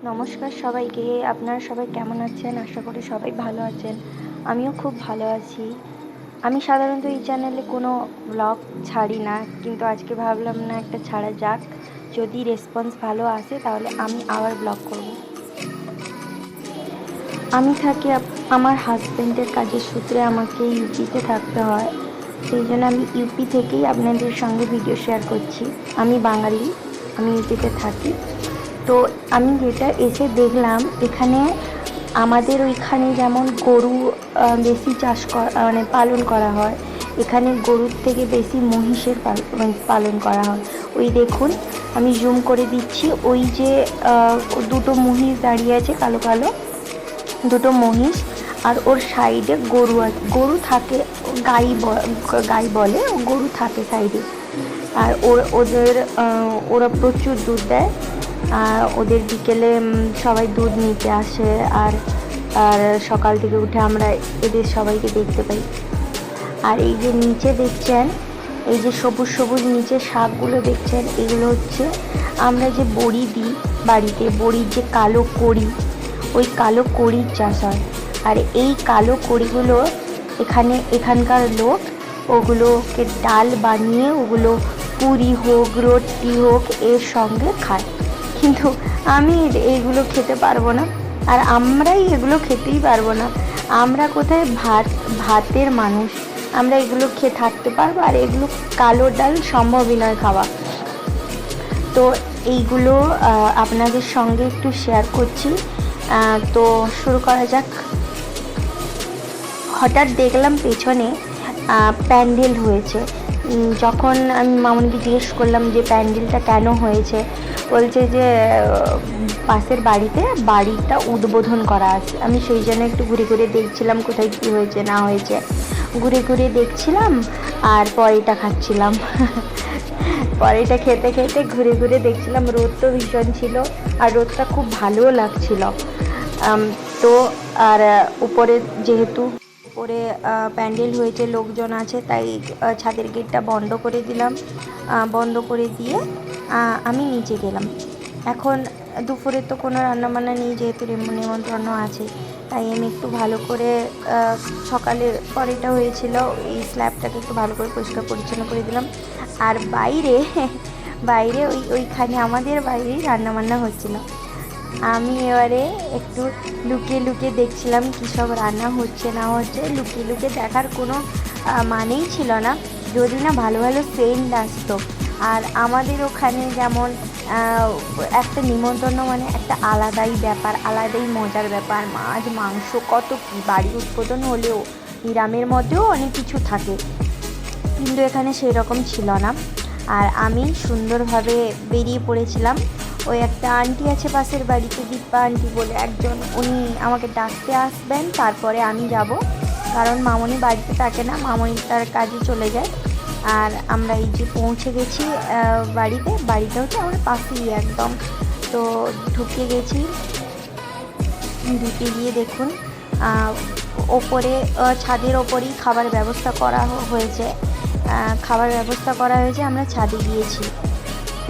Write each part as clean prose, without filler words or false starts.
নমস্কার সবাইকে। আপনারা সবাই কেমন আছেন? আশা করি সবাই ভালো আছেন। আমিও খুব ভালো আছি। আমি সাধারণত এই চ্যানেলে কোনো ব্লগ ছাড়ি না, কিন্তু আজকে ভাবলাম না একটা ছাড়া যাক। যদি রেসপন্স ভালো আসে তাহলে আমি আবার ব্লগ করব। আমি থাকি আমার হাজব্যান্ডের কাজের সূত্রে আমাকে ইউপিতে থাকতে হয়। সেই জন্য আমি ইউপি থেকেই আপনাদের সঙ্গে ভিডিও শেয়ার করছি। আমি বাঙালি, আমি ইউপিতে থাকি। তো আমি যেটা এসে দেখলাম, এখানে আমাদের ওইখানে যেমন গরু বেশি চাষ করা মানে পালন করা হয়, এখানে গরুর থেকে বেশি মহিষের পালন করা হয়। ওই দেখুন, আমি জুম করে দিচ্ছি, ওই যে দুটো মহিষ দাঁড়িয়ে আছে, কালো কালো দুটো মহিষ, আর ওর সাইডে গরু থাকে, গাই বলে, গরু থাকে সাইডে। আর ওরা প্রচুর দুধ দেয়। আর ওদের বিকেলে সবাই দুধ নিতে আসে। আর আর সকাল থেকে উঠে আমরা এদের সবাইকে দেখতে পাই। আর এই যে নিচে দেখছেন, এই যে সবুজ সবুজ নিচে শাকগুলো দেখছেন, এগুলো হচ্ছে আমরা যে বড়ি দিই বাড়িতে, বড়ির যে কালো কড়ি, ওই কালো কড়ির চাষ হয়। আর এই কালো কড়িগুলো এখানকার লোক ওগুলোকে ডাল বানিয়ে ওগুলো পুরি হোক রুটি হোক এর সঙ্গে খায়। কিন্তু আমি এগুলো খেতে পারবো না, আর আমরাই এগুলো খেতেই পারবো না। আমরা কোথায় ভাতের মানুষ, আমরা এগুলো খেয়ে থাকতে পারবো? আর এগুলো কালো ডাল সম্ভবই নয় খাওয়া। তো এইগুলো আপনাদের সঙ্গে একটু শেয়ার করছি। তো শুরু করা যাক। হঠাৎ দেখলাম পেছনে প্যান্ডেল হয়েছে। যখন আমি মামুনিকে জিজ্ঞেস করলাম যে প্যান্ডেলটা কেন হয়েছে, বলছে যে পাশের বাড়িটা উদ্বোধন করা আছে। আমি সেই জন্য একটু ঘুরে ঘুরে দেখছিলাম কোথায় কী হয়েছে না হয়েছে, ঘুরে ঘুরে দেখছিলাম আর পরেটা খাচ্ছিলাম। পরেটা খেতে খেতে ঘুরে ঘুরে দেখছিলাম। রোদ তো ভীষণ ছিল, আর রোদটা খুব ভালোও লাগছিল। তো আর যেহেতু উপরে প্যান্ডেল হয়েছে, লোকজন আছে, তাই ছাদের গেটটা বন্ধ করে দিলাম। বন্ধ করে দিয়ে আমি নিচে গেলাম। এখন দুপুরে তো কোনো রান্নাবান্না নেই, যেহেতু নিমন্ত্রণ আছে, তাই আমি একটু ভালো করে সকালে পরেটা হয়েছিল, এই স্ল্যাবটাকে একটু ভালো করে পরিষ্কার পরিচ্ছন্ন করে দিলাম। আর বাইরে ওইখানে আমাদের বাইরেই রান্নাবান্না হচ্ছিল। আমি এবারে একটু লুকিয়ে লুকিয়ে দেখছিলাম কী সব রান্না হচ্ছে না হচ্ছে। লুকিয়ে লুকিয়ে দেখার কোনো মানেই ছিল না, যদি না ভালো ভালো সেন্ট আসতো। আর আমাদের ওখানে যেমন একটা নিমন্ত্রণ মানে একটা আলাদাই ব্যাপার, আলাদাই মজার ব্যাপার। মাছ মাংস কত কী, বাড়ি উদ্বোধন হলেও নিরামের মধ্যেও অনেক কিছু থাকে, কিন্তু এখানে সেই রকম ছিল না। আর আমি সুন্দরভাবে বেরিয়ে পড়েছিলাম। ওই একটা আন্টি আছে পাশের বাড়িতে, দীপা আন্টি বলে একজন, উনি আমাকে ডাকতে আসবেন, তারপরে আমি যাব, কারণ মামনি বাড়িতে থাকে না, মামনি তার কাজে চলে যায়। আর আমরা এই যে পৌঁছে গেছি বাড়িটা হচ্ছে আমার পাশেই একদম। তো ঢুকে গেছি, ঢুকে গিয়ে দেখুন ছাদের ওপরেই খাবার ব্যবস্থা করা হয়েছে। আমরা ছাদে গিয়েছি।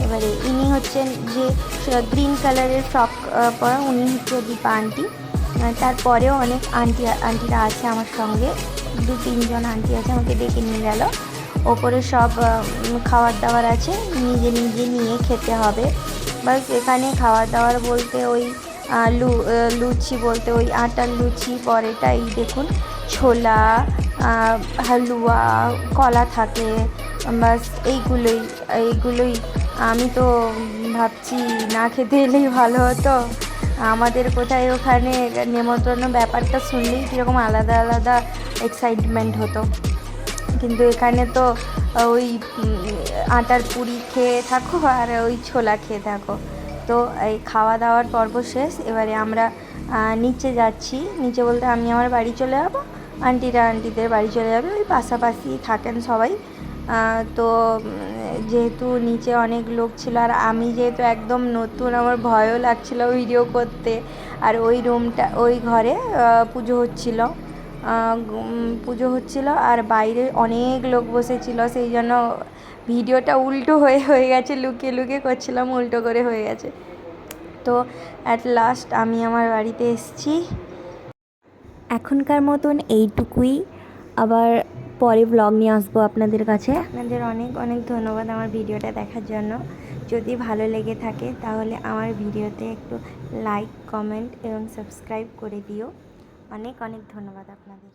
এবারে ইনি হচ্ছেন যে গ্রিন কালারের ফ্রক পরা, উনি হচ্ছে দীপা আন্টি। তারপরেও অনেক আন্টিরা আছে আমার সঙ্গে, 2-3 জন আন্টি আছে, আমাকে ডেকে নিয়ে গেল। ওপরে সব খাবার দাবার আছে, নিজে নিজে নিয়ে খেতে হবে। বাস এখানে খাবার দাবার বলতে ওই লুচি বলতে ওই আটার লুচি, পরেটা এই দেখুন ছোলা, হালুয়া, কলা থাকে, বাস এইগুলোই। আমি তো ভাবছি না খেতে এলেই ভালো হতো। আমাদের কোথায় ওখানে নেমন্তন্ন ব্যাপারটা শুনলেই কীরকম আলাদা আলাদা এক্সাইটমেন্ট হতো, কিন্তু এখানে তো ওই আটার পুরি খেয়ে থাকো আর ওই ছোলা খেয়ে থাকো। তো এই খাওয়া দাওয়ার পর্ব শেষ। এবারে আমরা নিচে যাচ্ছি। নিচে বলতে আমি আমার বাড়ি চলে যাবো, আন্টিদের বাড়ি চলে যাবে, ওই পাশাপাশি থাকেন সবাই। তো যেহেতু নিচে অনেক লোক ছিল, আর আমি যেহেতু একদম নতুন, আমার ভয়ও লাগছিল ভিডিও করতে। আর ওই ঘরে পুজো হচ্ছিল আর বাইরে অনেক লোক বসেছিল, সেই জন্য ভিডিওটা উল্টো হয়ে গেছে, লুকিয়ে লুকিয়ে করছিলাম, উল্টো করে হয়ে গেছে। তো অ্যাট লাস্ট আমি আমার বাড়িতে এসেছি। এখনকার মতন এইটুকুই, আবার পরে ব্লগ নিয়ে আসবো আপনাদের কাছে। আপনাদের অনেক অনেক ধন্যবাদ আমার ভিডিওটা দেখার জন্য। যদি ভালো লেগে থাকে তাহলে আমার ভিডিওতে একটু লাইক, কমেন্ট এবং সাবস্ক্রাইব করে দিও। অনেক অনেক ধন্যবাদ আপনাদের।